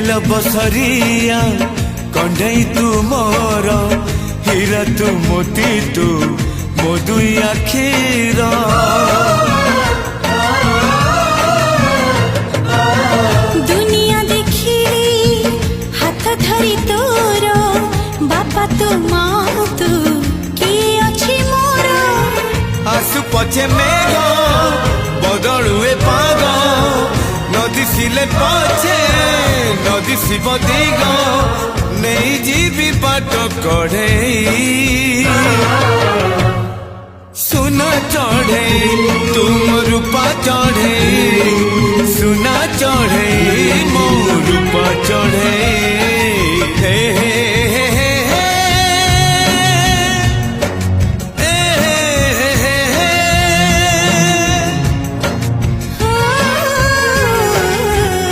दिल बसरिया कंढई तू मोर हीरा तू मोती तू मो दुई आखिर दुनिया देखी हाथ धरी तोर बापा तू माँ तू किए अच्छी मोर आसु पछे मेघ बदलुए पाग नदी सिले पछे नदी शिव दिग नहीं जीवी बाट कढ़े सुना चढ़े तुम रूपा चढ़े सुना चढ़े